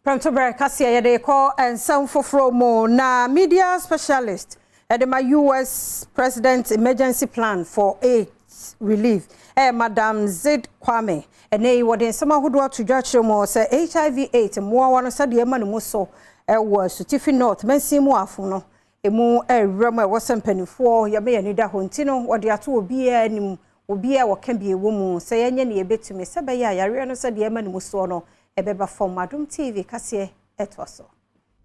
Premtobre Kasee they call and some for more na media specialist at the US President Emergency Plan for AIDS Relief. Madam Zid Kwame and they were in some who do to judge more say HIV/AIDS and more one said the man muso was Asutifi North mensi mu afuno emu rema wasem penifo ya me anida hontino wode ato obi anim obi a woka bi ewomu say yenye ne ebetumi se be ya yare no said the man muso no ebeba from Adom TV Kasee etwaso.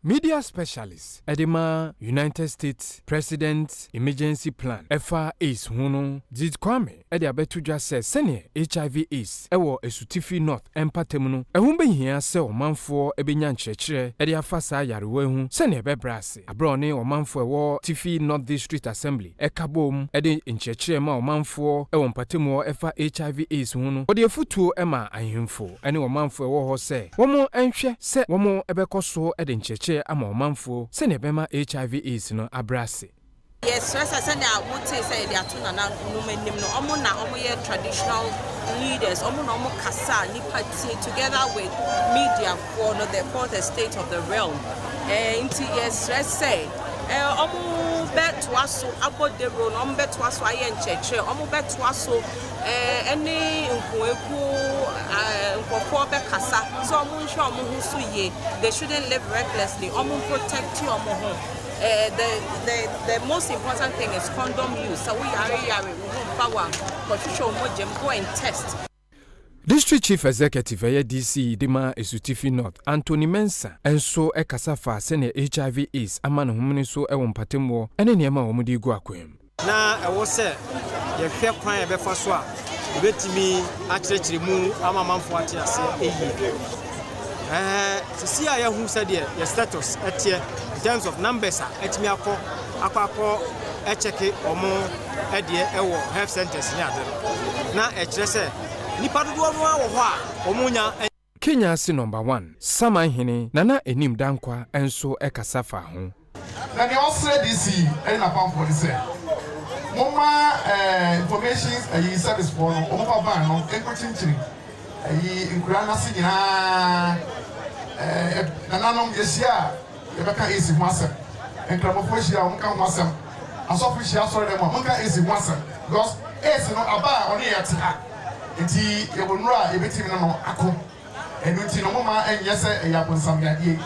Media specialist Edema United States President Emergency Plan FA/AIDS Huno Zid Kwame Ede abetuja se sene HIV/AIDS ewo Asutifi North empatemuno ehumbe hia se omanfo ebenya nkyerɛkyerɛ ede afasa yarewa hu sene ebebrase abrone omanfo ewo Tifi North District Assembly ekabom ede nkyerɛkyerɛ ma omanfo ewo mpatemu efa HIV/AIDS huno ode efutuo ema ahemfo ene omanfo ewo ho se womo enhwɛ se womo ebekoso ede nkyerɛkyerɛ ama omanfo se ne bema HIV/AIDS no abrase. Yes, I said I would say they are two na no omo na omo ye traditional leaders omo na omo kasa ni party together with media for no the fourth estate of the realm. Yes, let's say omo bet to us about the road omo bet to us aye ncheche omo bet to us any nkueku nkofo be kasa so omo nsho omo hu so ye they shouldn't live recklessly omo protect you omo hu. The most important thing is condom use. So we are power, but you show more go and test. District Chief Executive DC Dima Asutifi North Anthony Mensa enso ekasafa sene HIV/AIDS amana homuni so ewo mpatemo ene niema omudi gu akwem. Na ewo se ye hwe kwan e befa so a ebetimi akyerɛkyerɛ mu ama manfo ate ase eyi. Sisi a yahu said your status etie in terms of numbers etimi akọ echeke omo edie ewo health centers ni ade na ekyerɛ sɛ nipa dodo no awo hɔ a omunya Kenya si number 1 Saman hene nana enim dankwa enso ekasa fa ho na ne osre DC na pamfo de sɛ moma information ayi service for no omo ba no enkokyinkyiri ayi nkura na se nyina nananom yesia yebeka esi ho asem enkramofo hia o nka ho asem asofo hia soro dem o nka esi ho asem because esi no aba oni yete ha enti yebonura yebetimi no akọ enu ti no mama enye se eyabonsam yade